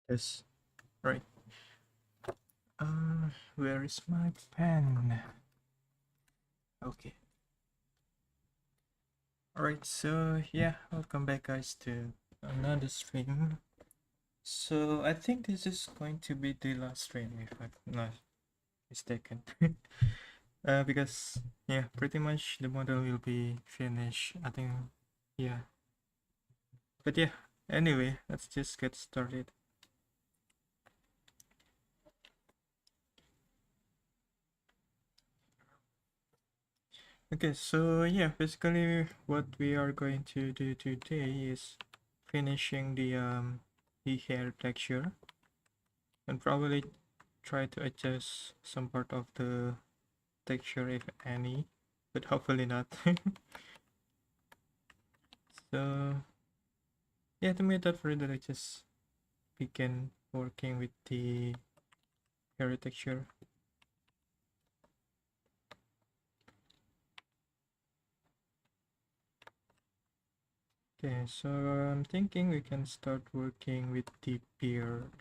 Yes, right. Where is my pen? Okay. Alright, so yeah, welcome back guys to another stream. So I think this is going to be the last stream if I'm not mistaken. Because yeah, pretty much the model will be finished. I think yeah. But yeah, anyway, let's just get started. Okay, so yeah, basically what we are going to do today is finishing the hair texture and probably try to adjust some part of the texture if any, but hopefully not. So yeah, to make that further, I just begin working with the hair texture. Okay, so I'm thinking we can start working with the beard.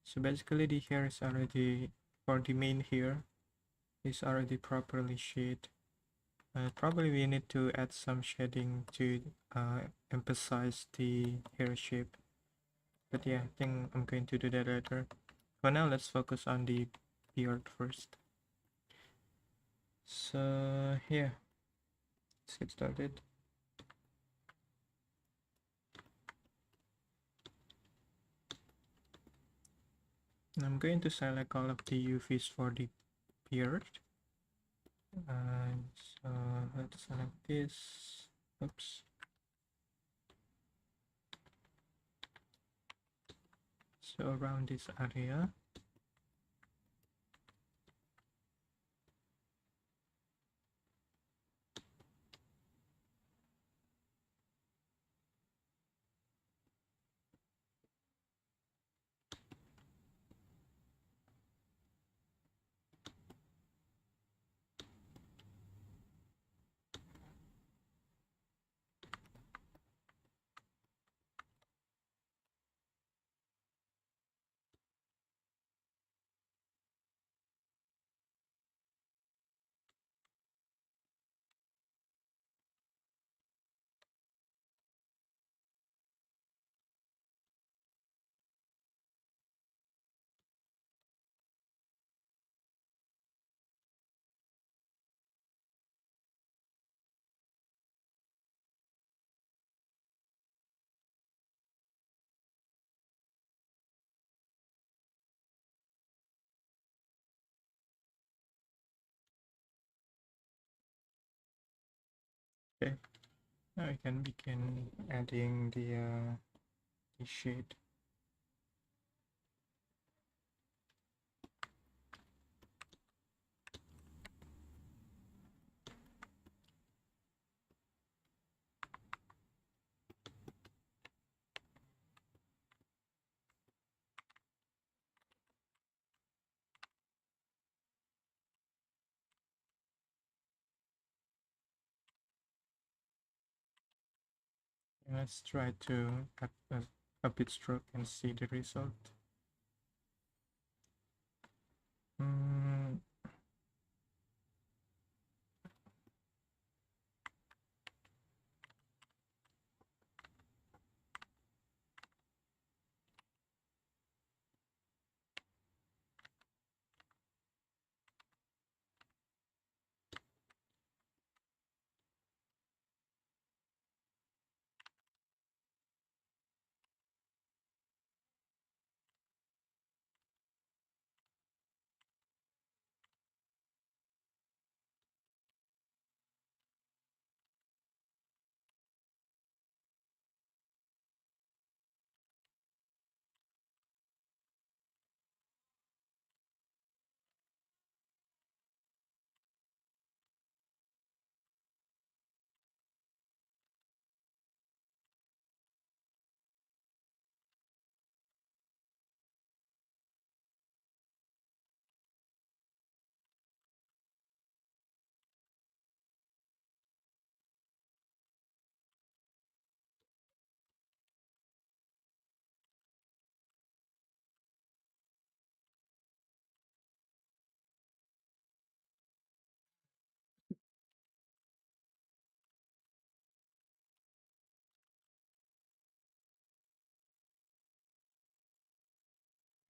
So basically the hair is already, for the main hair, is already properly shaded. Probably we need to add some shading to emphasize the hair shape. But yeah, I think I'm going to do that later. For now, let's focus on the beard first. So yeah, let's get started. I'm going to select all of the UVs for the beard. And so let's select this. Oops. So around this area. Okay, now I can begin adding the shade. Let's try to add a bit stroke and see the result. Mm,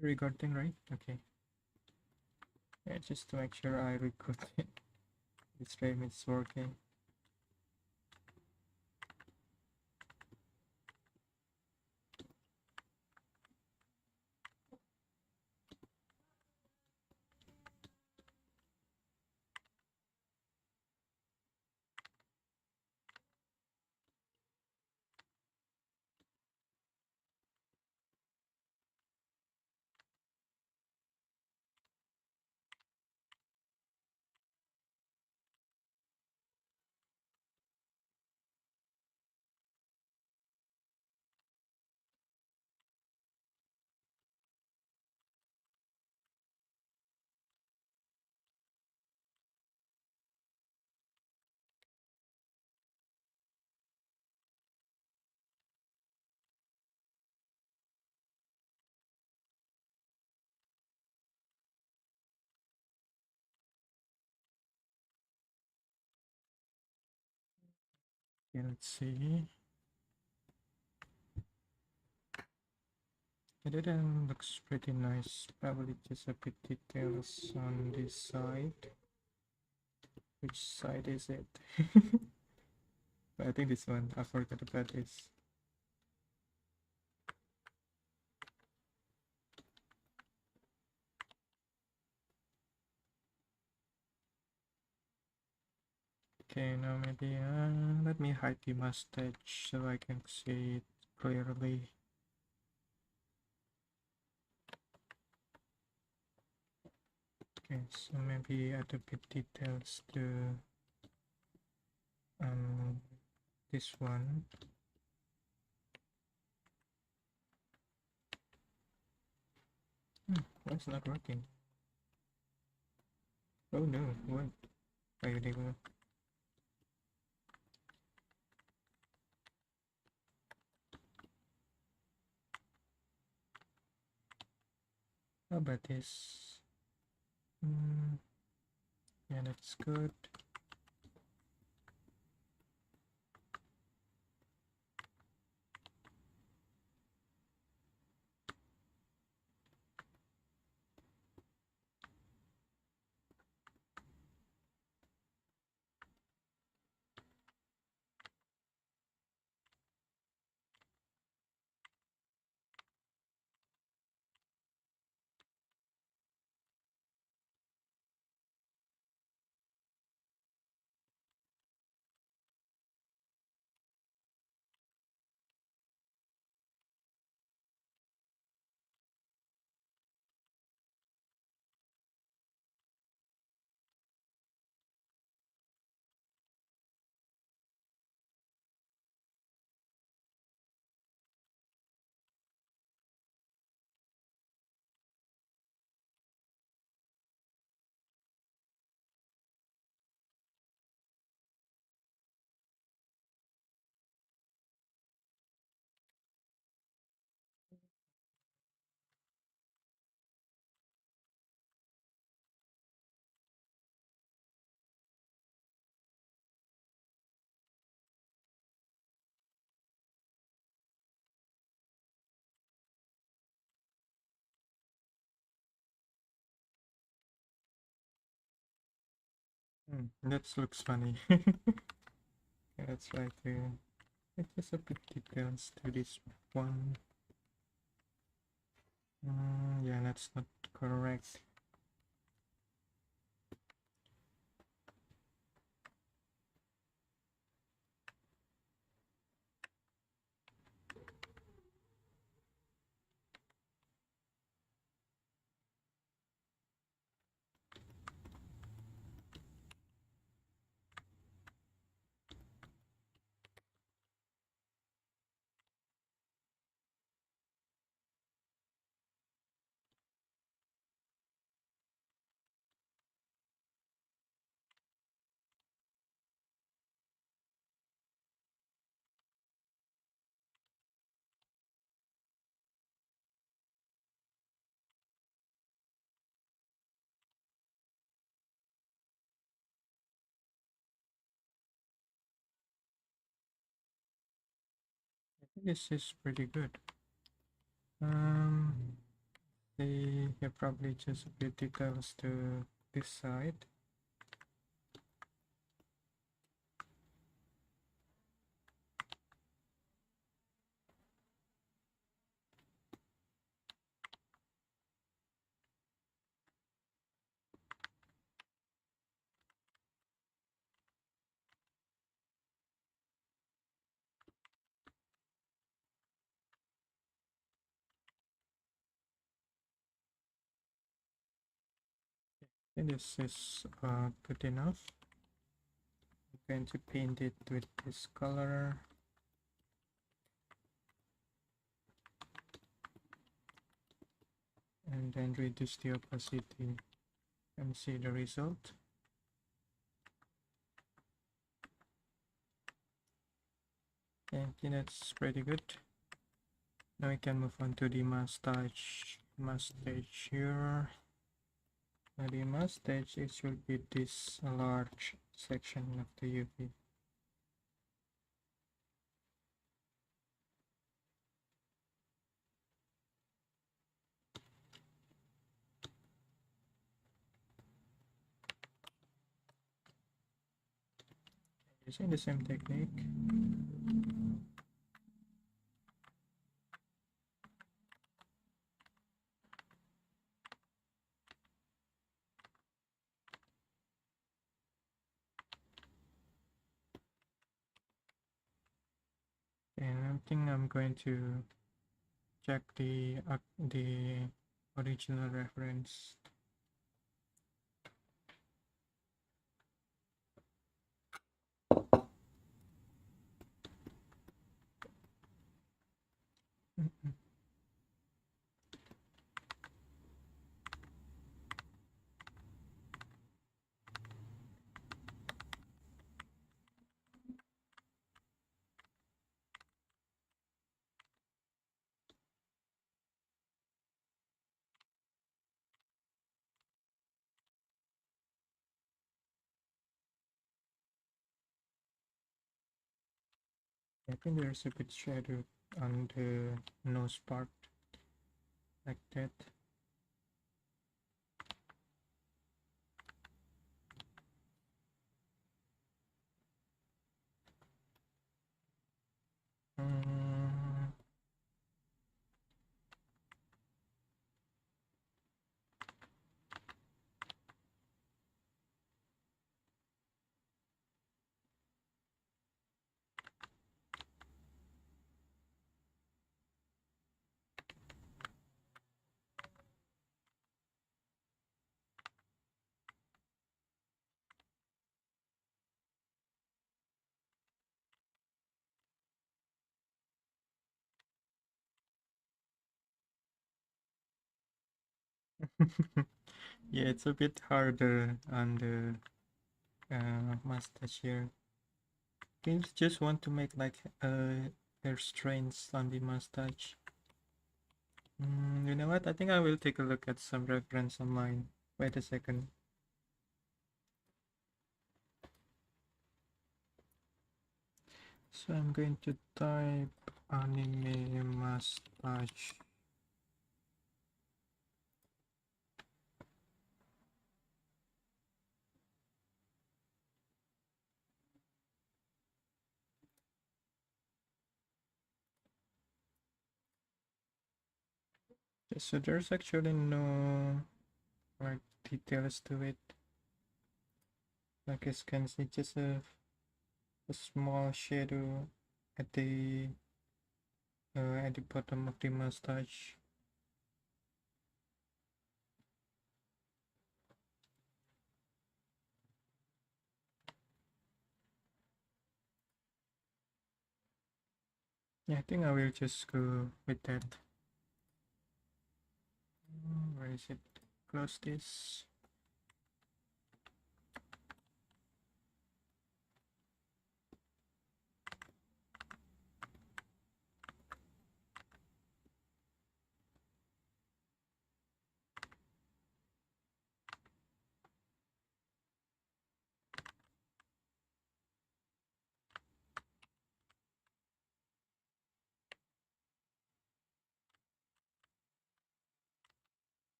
Recording, right? Okay. Yeah, just to make sure I record it. The stream is working. Okay, let's see. The design looks pretty nice. Probably just a bit details on this side. Which side is it? I think this one. I forgot about this. Okay, now maybe let me hide the mustache so I can see it clearly. Okay, so maybe add a bit details to this one. Why it's not working? Oh no, what? Are you doing? How about this? Yeah, that's good. That looks funny. Okay, let's try to just a bit details to this one. Yeah, that's not correct. I think this is pretty good. Um, They have probably just a bit details to this side. And this is good enough. I'm going to paint it with this color. And then reduce the opacity and see the result. Okay, I think that's pretty good. Now we can move on to the mustache. Mustache here. Now the mustache, it should be this large section of the UV. Using the same technique. And I think I'm going to check the original reference. I think there's a bit shadow on the nose part, like that. Mm, yeah, it's a bit harder on the mustache here. You just want to make like hair strains on the mustache. You know what? I think I will take a look at some reference online. Wait a second. So I'm going to type anime mustache. So there's actually no like details to it. Like as you can see, just a small shadow at the bottom of the mustache. Yeah, I think I will just go with that. Where is it? Close this.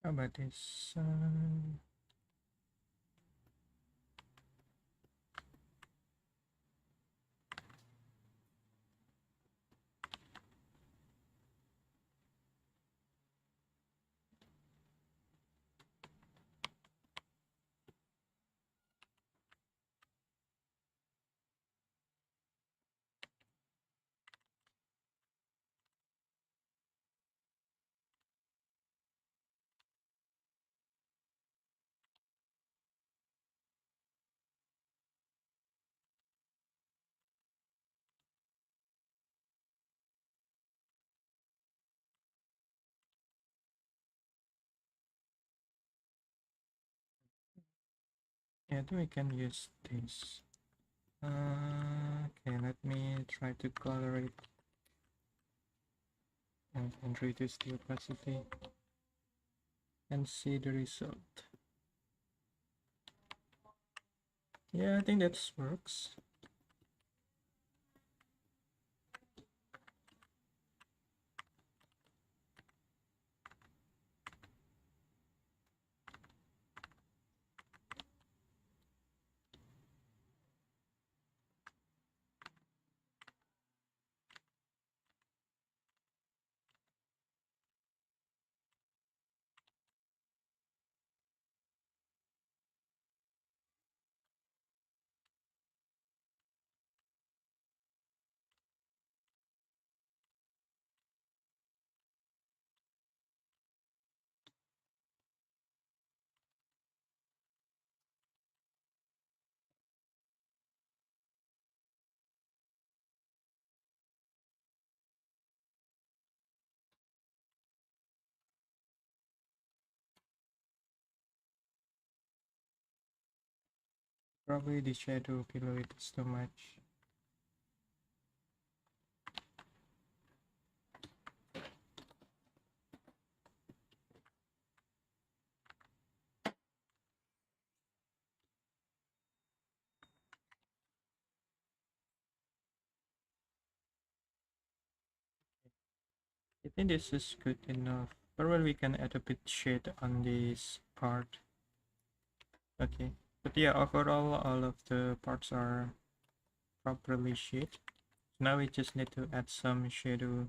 How about this? Yeah, I think we can use this. Okay, let me try to color it and reduce the opacity and see the result. Yeah, I think that works. Probably the shadow below it is too much. I think this is good enough. Probably we can add a bit shade on this part. Okay, but yeah, overall all of the parts are properly shaded. Now we just need to add some shadow.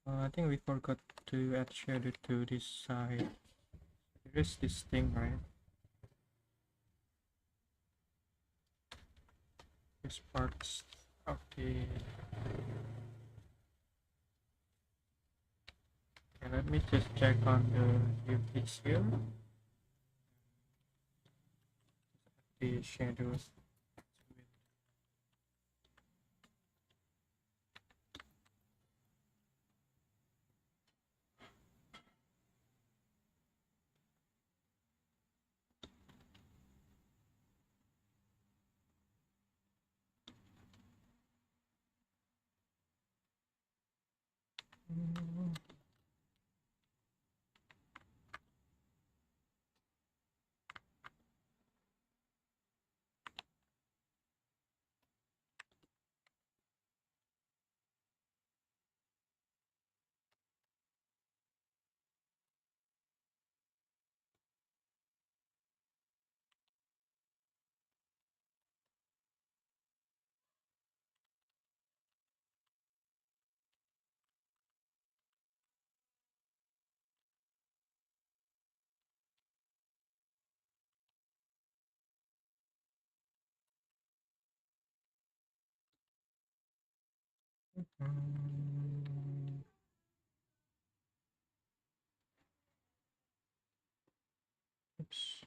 I think we forgot to add shadow to this side. There is this thing, right? This part of the. Okay, let me just check on the UVs here. The shadows. Mm, oops.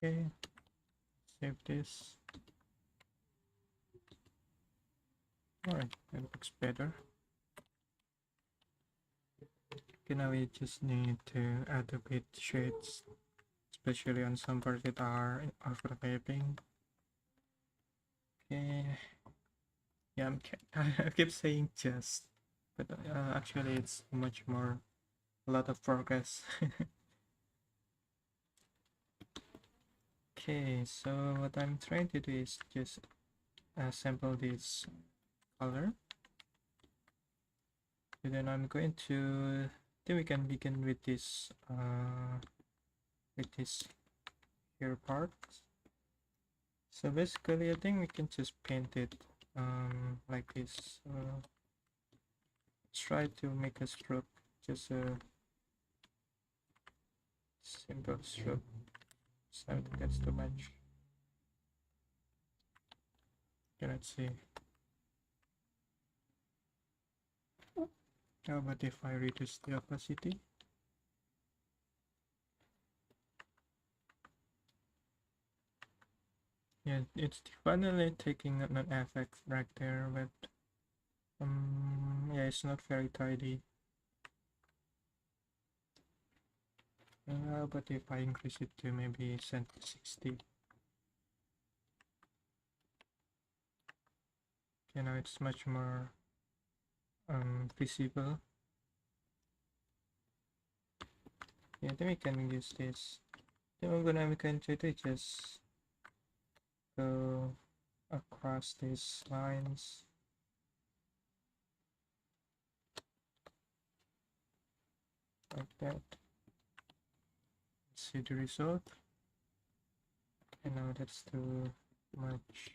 Okay, save this. Alright, that looks better. Okay, now we just need to add a bit shades, especially on some parts that are overlapping. Okay. Yeah, I keep saying just, but actually it's much more, a lot of progress. Okay, so what I'm trying to do is just sample this color. And then I'm going to, then we can begin with this here part. So basically I think we can just paint it like this. Try to make a stroke, just a simple stroke. So I think that's too much. Okay, let's see. How about if I reduce the opacity? Yeah, it's finally taking an effect right there, but yeah, it's not very tidy. But if I increase it to maybe 60, you know, it's much more visible. Yeah, then we can use this. Then we're going to do just go across these lines. Like that. See the result. And now that's too much.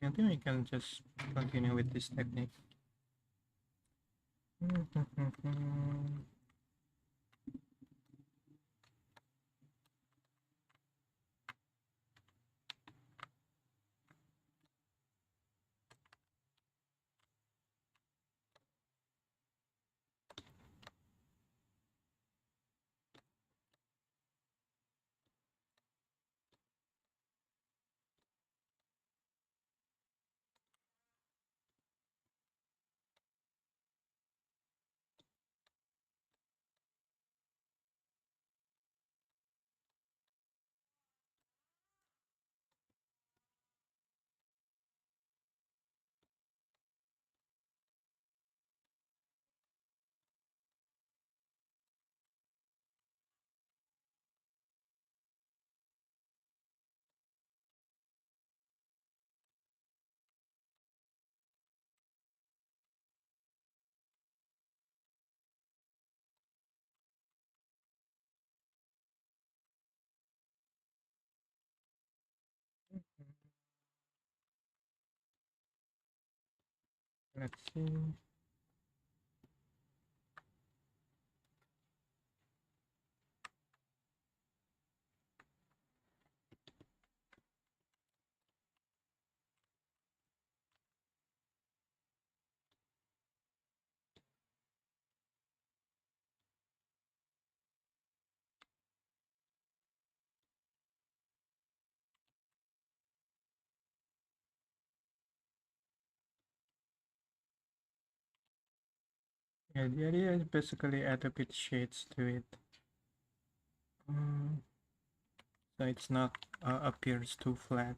I think we can just continue with this technique. Let's see. Yeah, the idea is basically add a bit shades to it, so it's not appears too flat.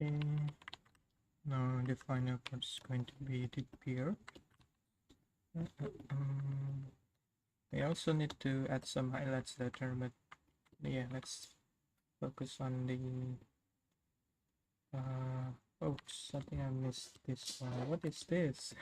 Okay. Now the final part is going to be the peer. I also need to add some highlights later, but yeah, let's focus on the oh, something I missed this one. What is this?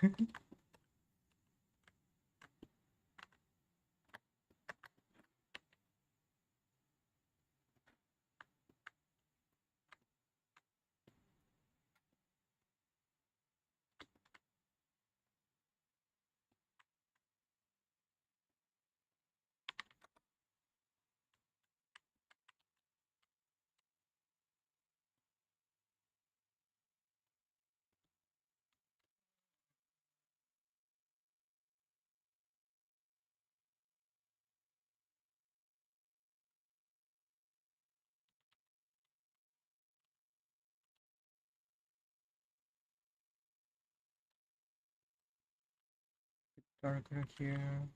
Darker here.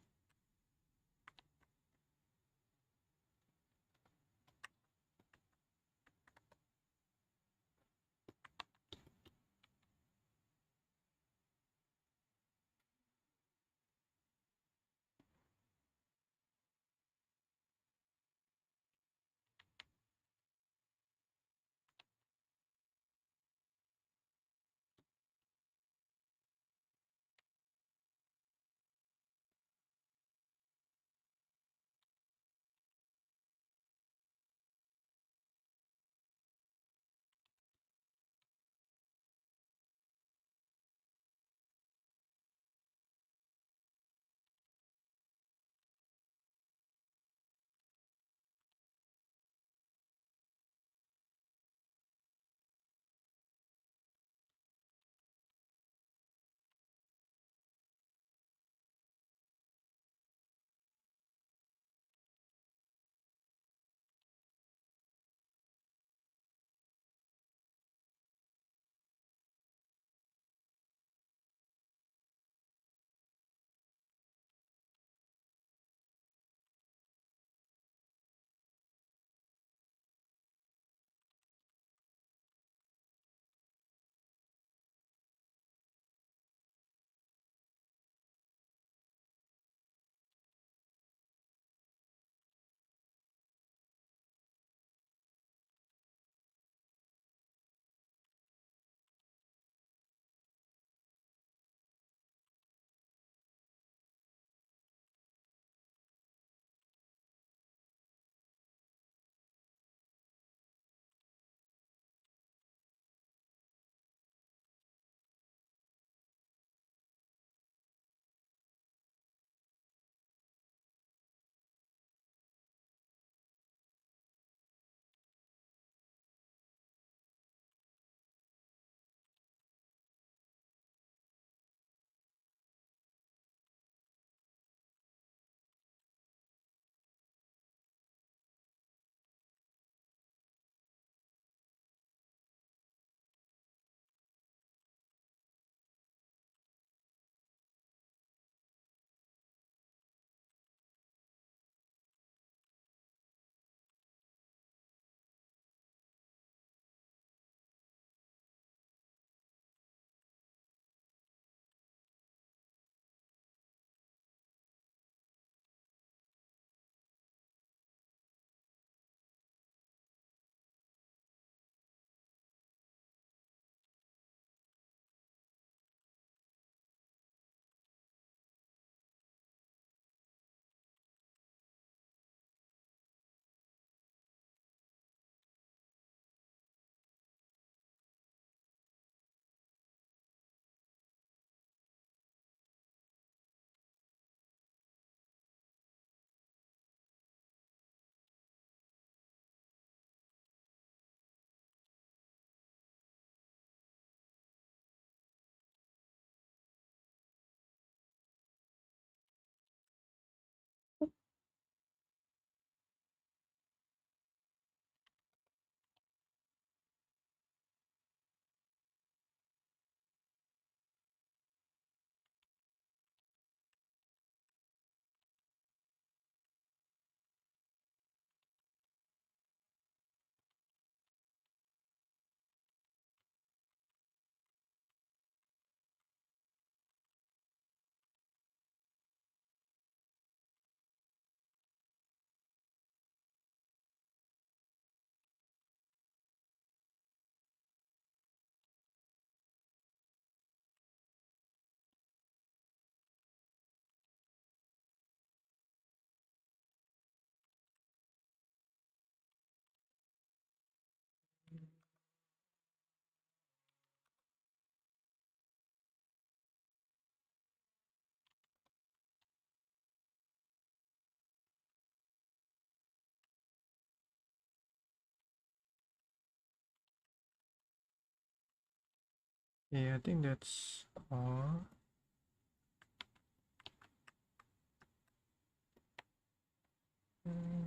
Yeah, I think that's all.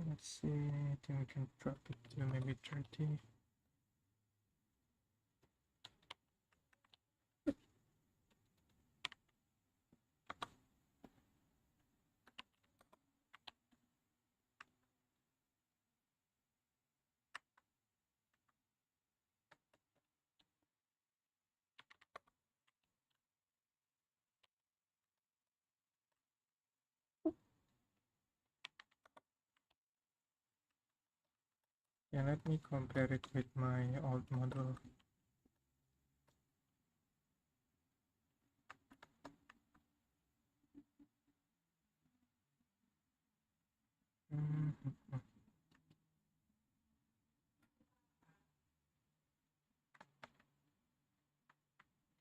Let's see, I think we can drop it to maybe 30. Yeah, let me compare it with my old model. Mhm.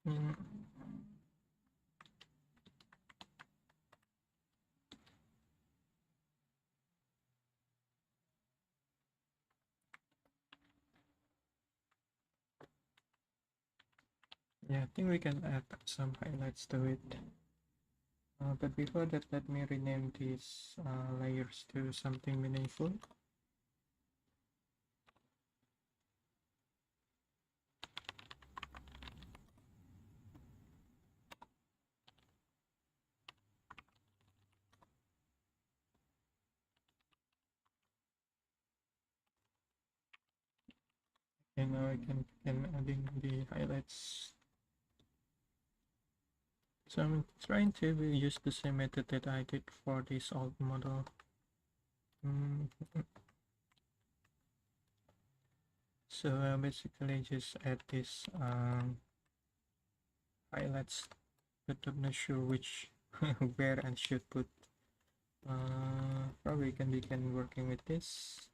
Mm. Yeah, I think we can add some highlights to it. But before that, let me rename these layers to something meaningful. And now I can begin adding the highlights. So I'm trying to use the same method that I did for this old model. Mm. So basically just add this highlights, but I'm not sure which where I should put. Probably can begin working with this,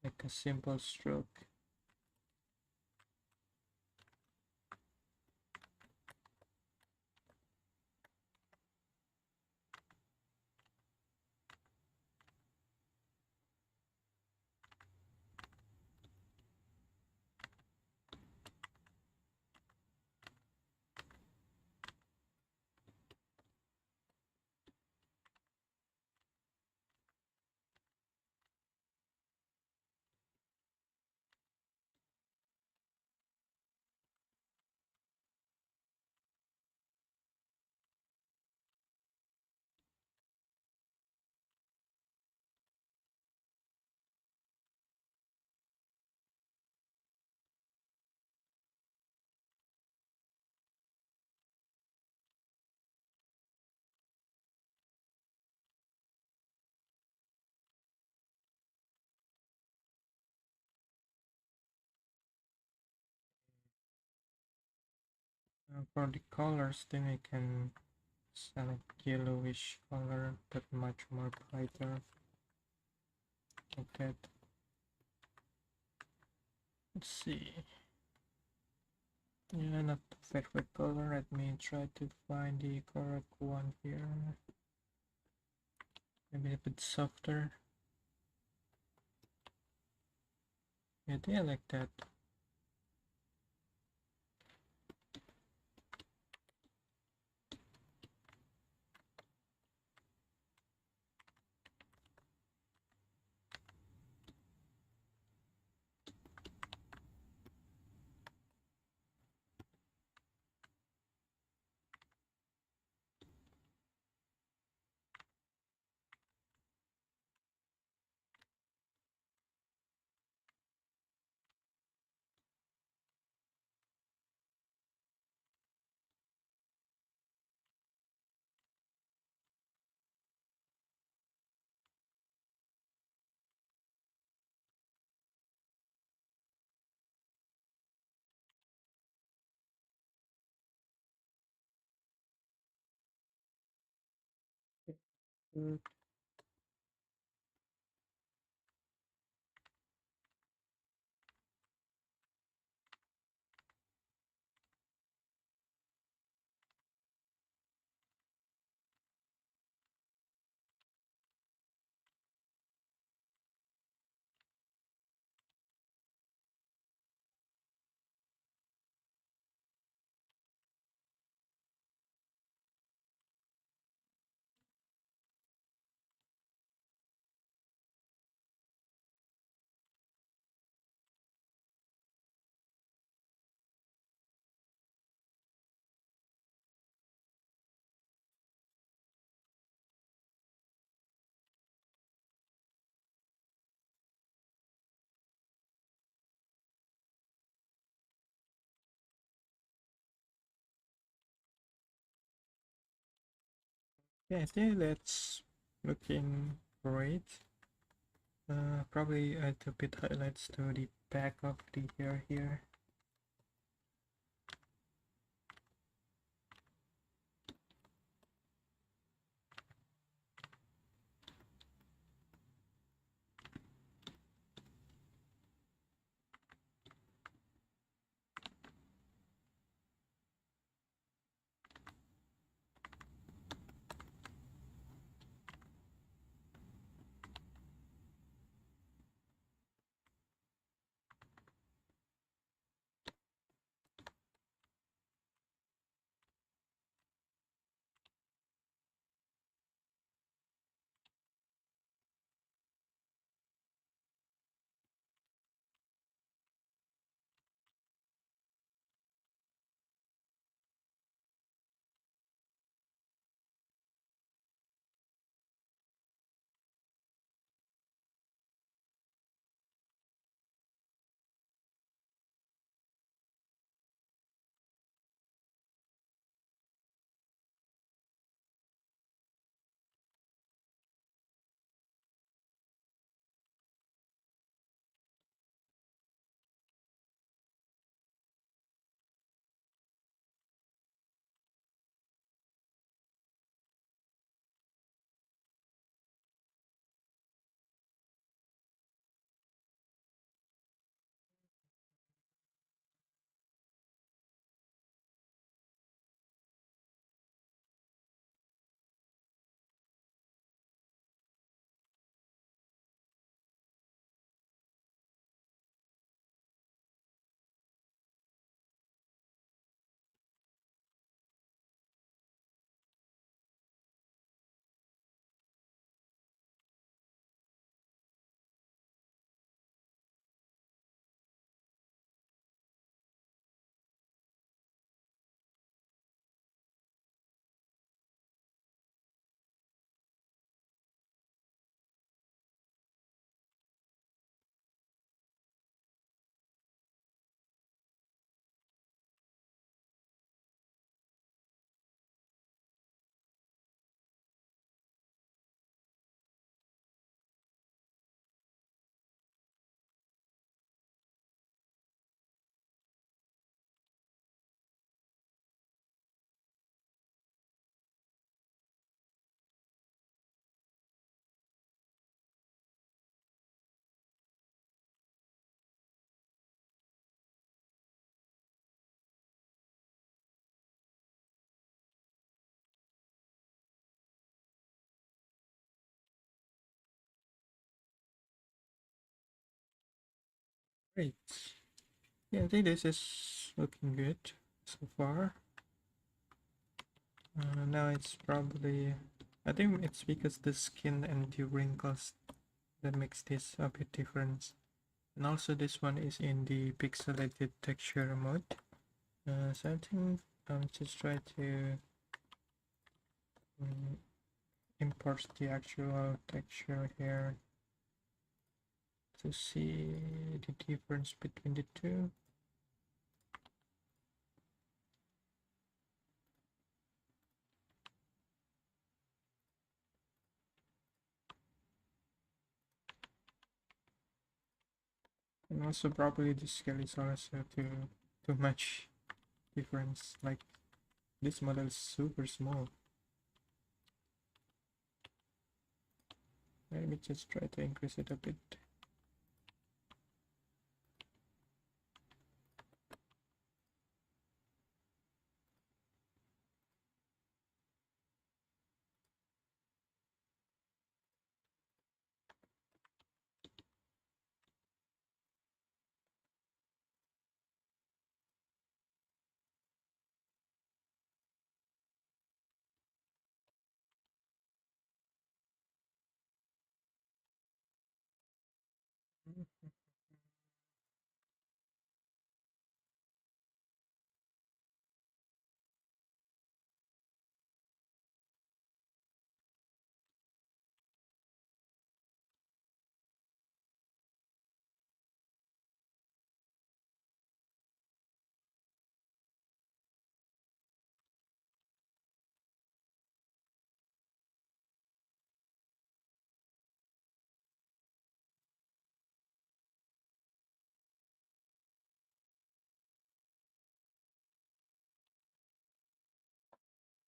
like a simple stroke. For the colors, then I can select yellowish color, but much more brighter, like that. Let's see. Yeah, not the perfect color. Let me try to find the correct one here. Maybe a bit softer. Yeah, I like that. Good. Yeah, I think that's looking great. Probably add a bit highlights to the back of the hair here. Great. Yeah, I think this is looking good so far. Now it's probably, I think it's because the skin and the wrinkles that makes this a bit different. And also this one is in the pixelated texture mode. So I think I'll just try to um, import the actual texture here to see the difference between the two. And also probably the scale is also too much difference. Like this model is super small. Let me just try to increase it a bit.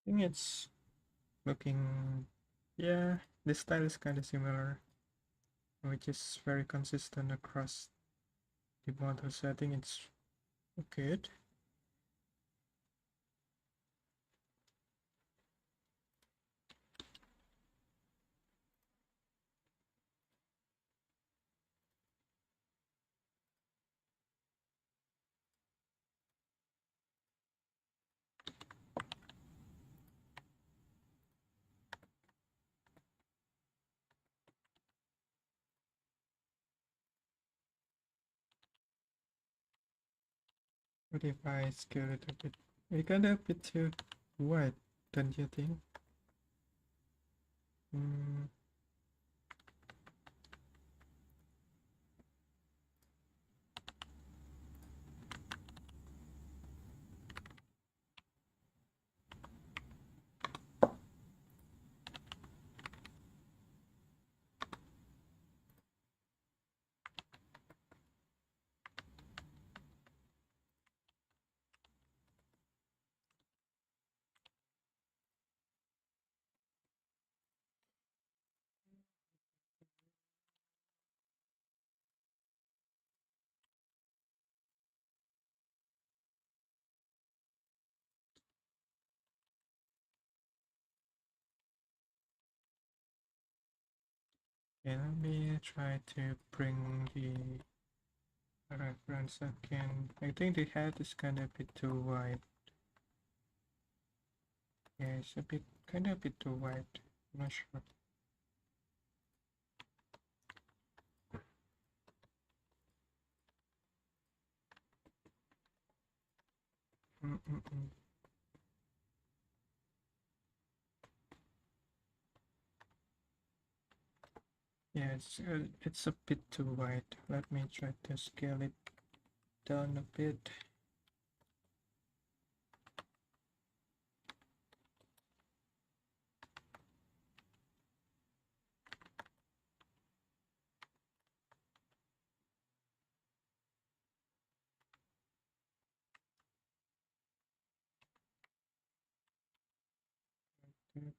think it's looking, yeah, the style is kind of similar, which is very consistent across the model. So I think it's good. What if I scale it a bit? It kind of a bit too wide, don't you think? Mm, okay, let me try to bring the reference again. I think the head is kind of a bit too wide. Yeah, it's a bit, kind of a bit too wide. I'm not sure. Mm-mm-mm. Yeah, it's a bit too wide. Let me try to scale it down a bit. Good.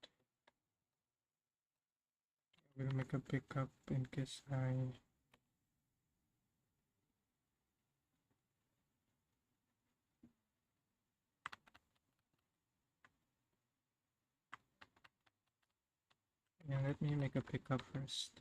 We'll make a pickup in case I. Yeah, let me make a pickup first.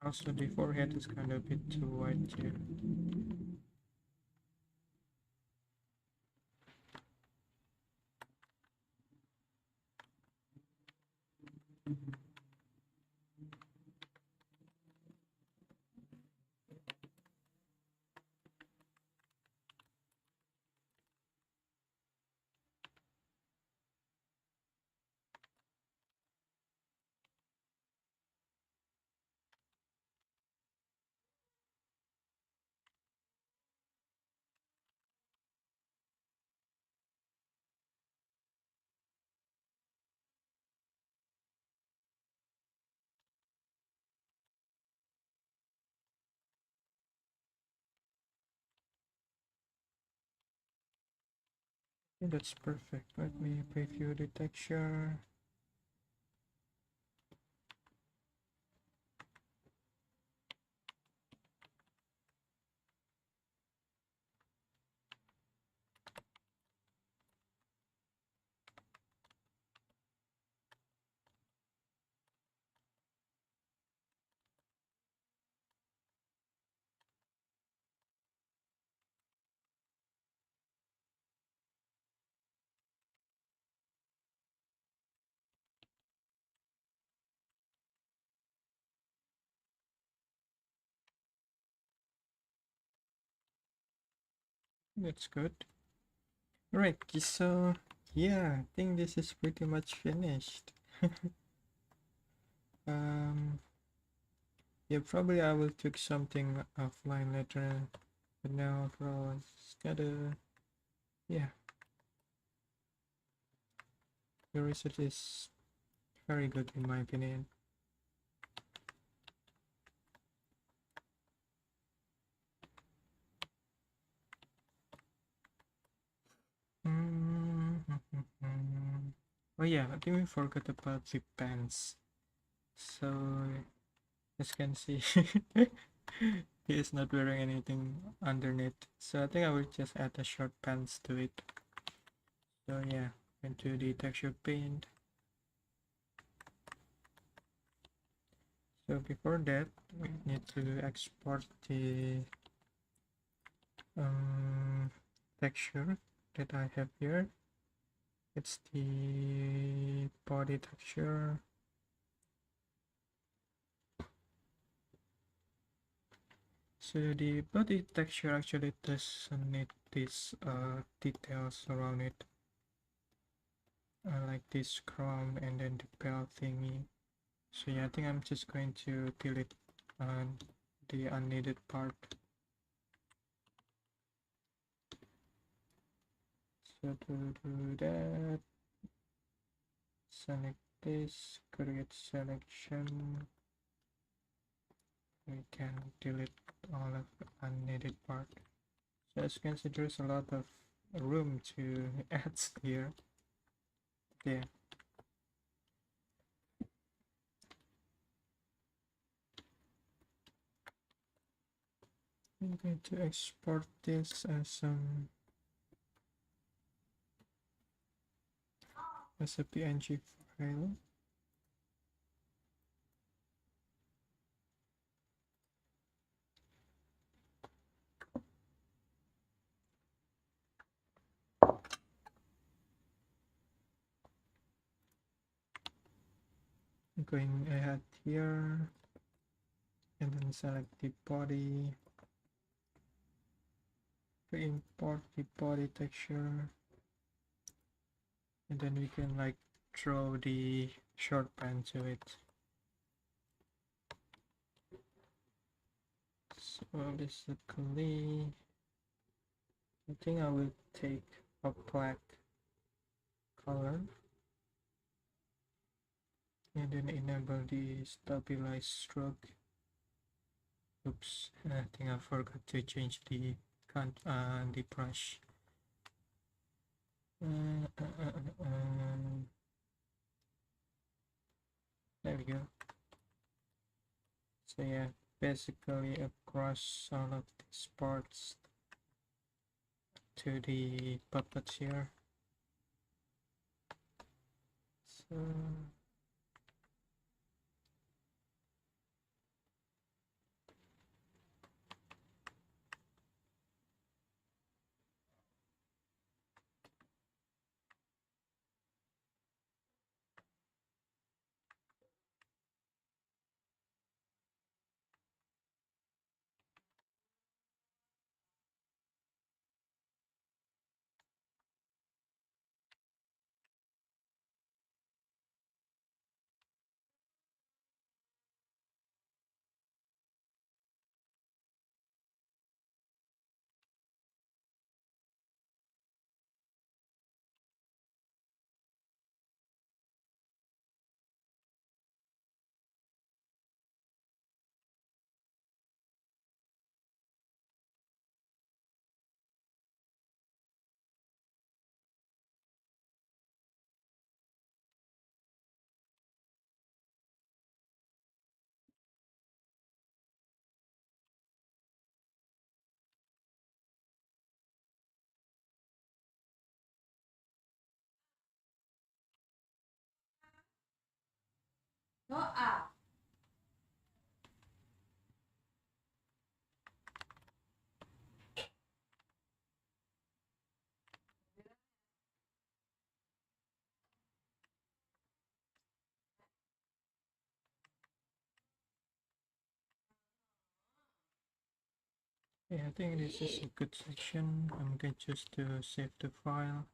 Also, the forehead is kind of a bit too wide here. Okay, that's perfect. Let me preview the texture. That's good. Right, so yeah, I think this is pretty much finished. um, yeah, probably I will tweak something offline later, but now overall it's gotta, yeah, your research is very good in my opinion. Oh yeah, I think we forgot about the pants. So as you can see, he is not wearing anything underneath. So I think I will just add a short pants to it. So yeah, into the texture paint. So before that, we need to export the texture that I have here. It's the body texture. So the body texture actually doesn't need these details around it, like this chrome and then the bell thingy. So yeah, I think I'm just going to delete the unneeded part. So to do that, select this, create selection. We can delete all of the unneeded part. So as you can see, there's a lot of room to add here. Yeah. I'm going to export this as a PNG file. I'm going ahead here and then select the body, import the body texture, and then we can like throw the short band to it. So basically, I think I will take a black color and then enable the stabilize stroke. Oops, I think I forgot to change the brush. There we go. So yeah, basically across all of these parts to the puppets here. So Okay, I think this is a good section. I'm going just to save the file.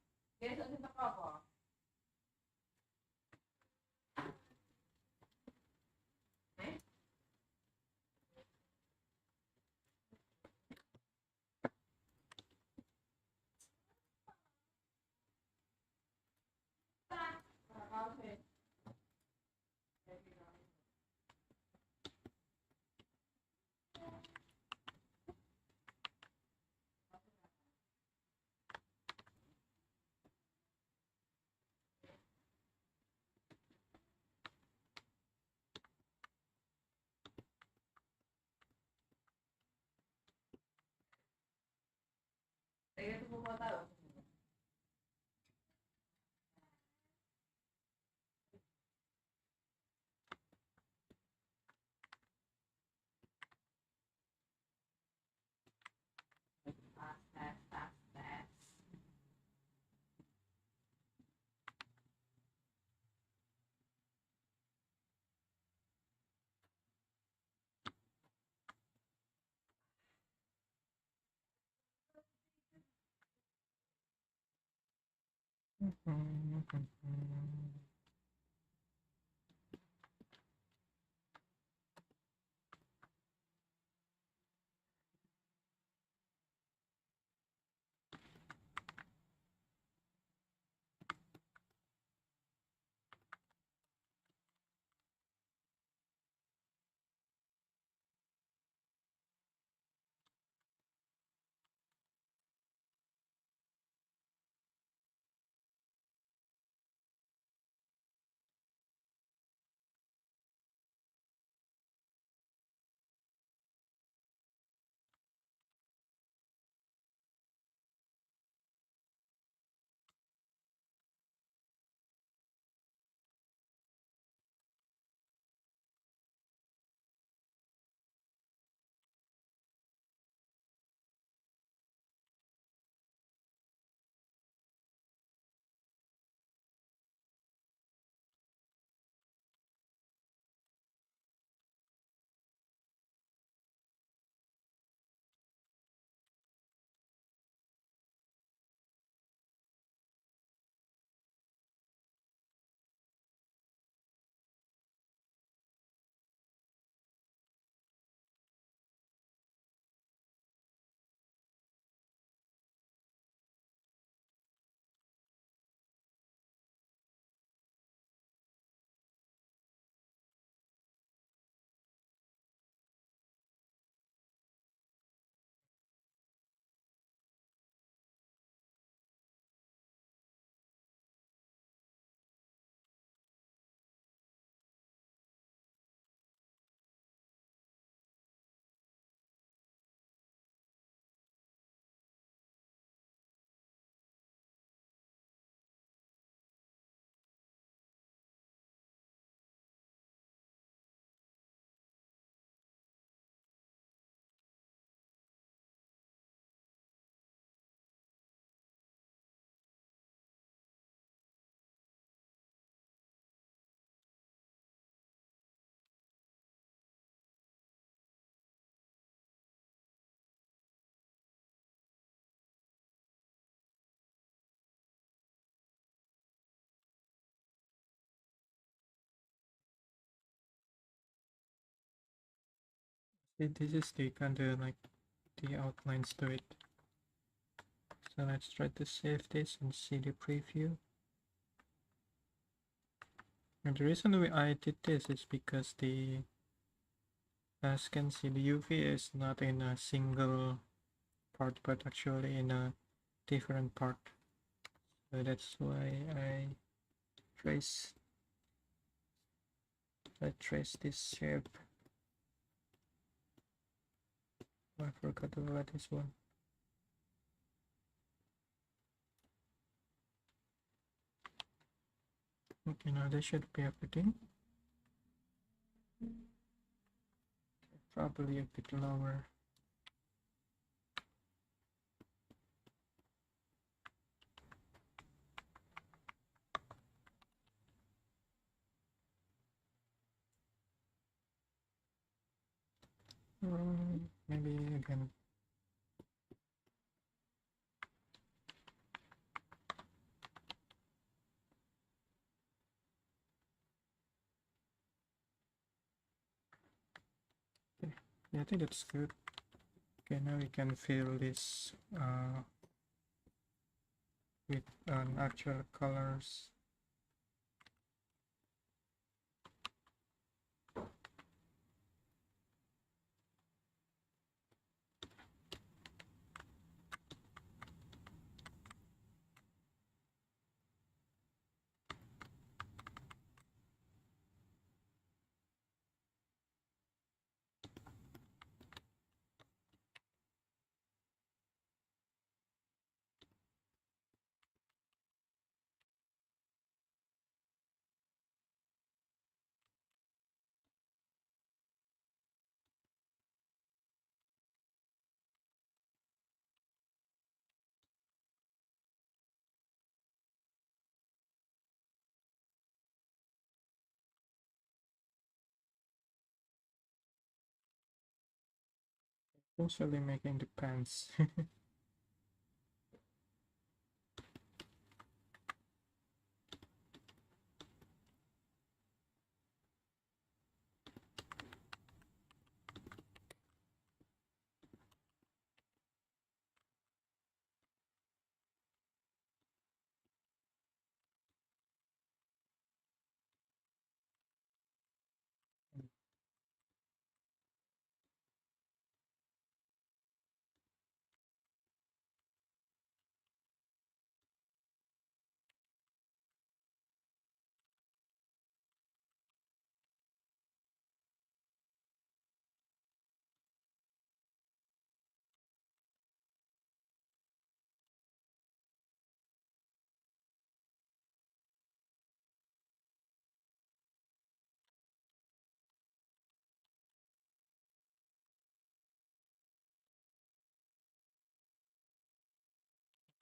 This is the kind of like the outlines to it. So let's try to save this and see the preview. And the reason why I did this is because as you can see, the UV is not in a single part, but actually in a different part. So that's why trace I trace this shape. Oh, I forgot about this one. Okay, now that should be everything. Probably a bit lower. Maybe again Yeah, I think that's good. Okay, now we can fill this with actual colors. Essentially making the pants.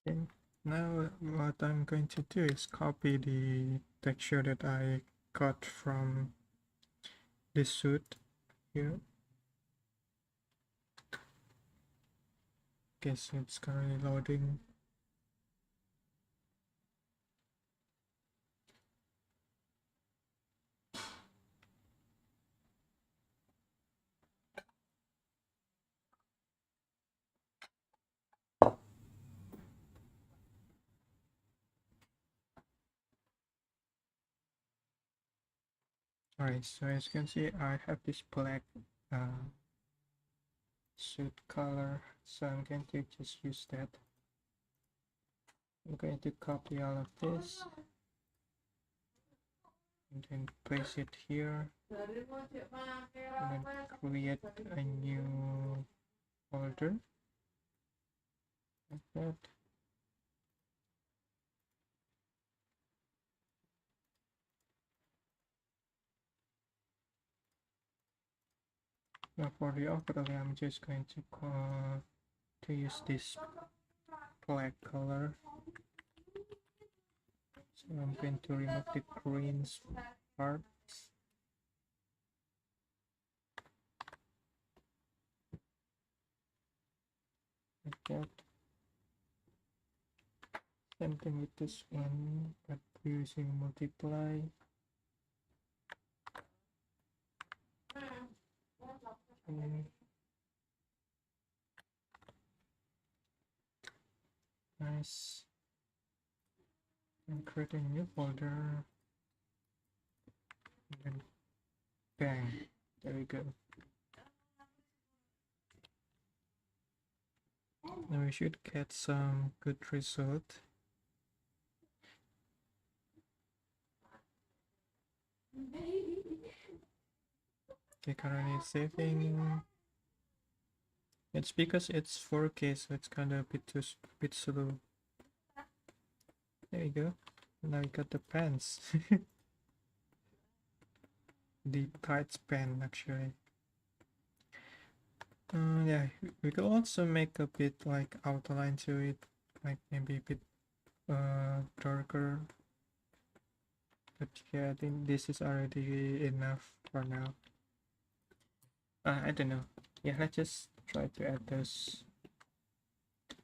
Okay. Now what I'm going to do is copy the texture that I got from this suit here. Okay, so it's currently loading. Alright, so as you can see, I have this black suit color, so I'm going to just use that. I'm going to copy all of this and then place it here and then create a new folder like that. Now for the overlay, I'm just going to use this black color. So I'm going to remove the green part. Like that. Same thing with this one, but using multiply. Nice. And create a new folder. And then bang. There we go. Now we should get some good result. Okay, currently saving. It's because it's 4K, so it's kind of a bit slow. There you go. Now we got the pants. The tights pen actually. Yeah, we could also make a bit like outline to it, like maybe a bit darker. But yeah, I think this is already enough for now. I don't know. Yeah, let's just try to add those.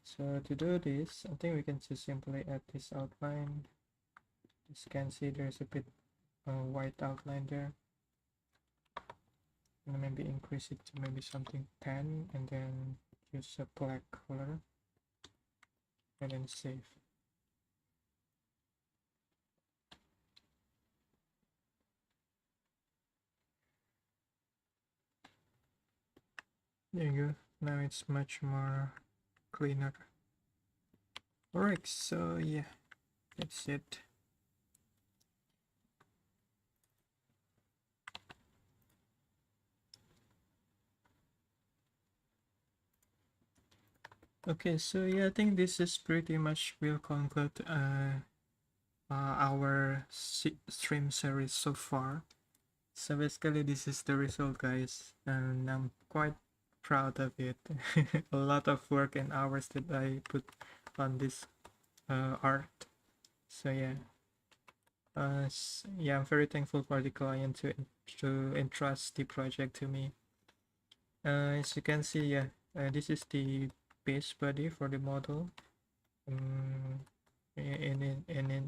So to do this, I think we can just simply add this outline. As you can see, there's a bit white outline there. and maybe increase it to maybe something 10, and then use a black color and then save. There you go. Now it's much more cleaner. Alright, so yeah, that's it. Okay, so yeah, I think this is pretty much will conclude our stream series so far. So basically this is the result, guys, and I'm quite proud of it. A lot of work and hours that I put on this art. So yeah, yeah, I'm very thankful for the client to entrust the project to me. As you can see, yeah, this is the base body for the model. In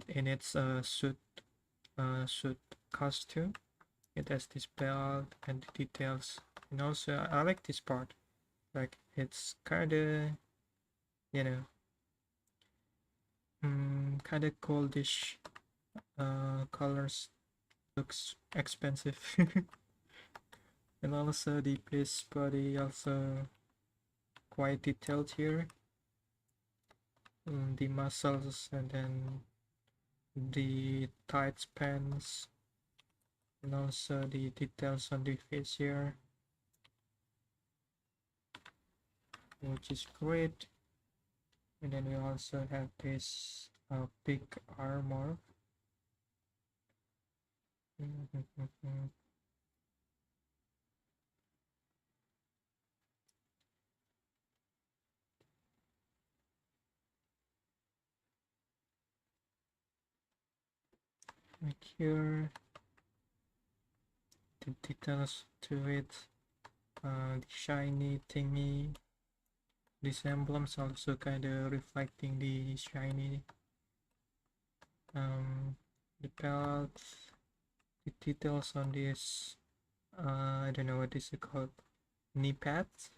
its suit costume, it has this belt and the details, and also I like this part. Like it's kind of, you know, kind of goldish colors. Looks expensive. And also the base body also quite detailed here. The muscles, and then the tight pants, and also the details on the face here, which is great. And then we also have this big armor. Like here, the details to it, the shiny thingy, these emblems also kind of reflecting the shiny, the belt, the details on this, I don't know what is it called, knee pads.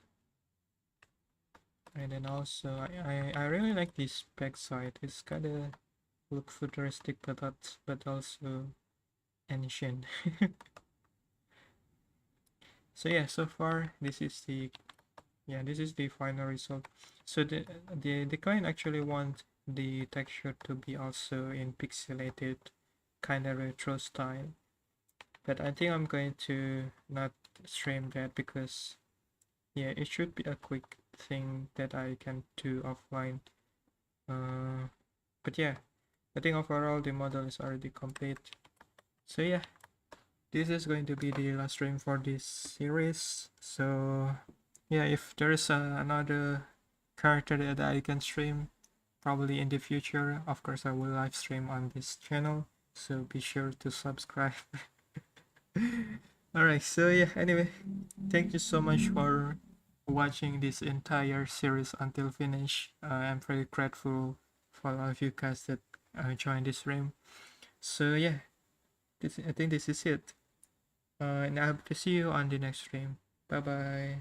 And then also I really like this backside. It's kind of look futuristic, but also ancient. So yeah, so far this is the final result. So the client actually wants the texture to be also in pixelated kind of retro style, but I think I'm going to not stream that because yeah, it should be a quick thing that I can do offline. But yeah, I think overall the model is already complete. So yeah, this is going to be the last stream for this series. So yeah, if there's another character that I can stream probably in the future, of course I will live stream on this channel, so be sure to subscribe. Alright, so yeah, anyway, thank you so much for watching this entire series until finish. I'm very grateful for all of you guys that joined this stream. So yeah, I think this is it. And I hope to see you on the next stream. Bye bye.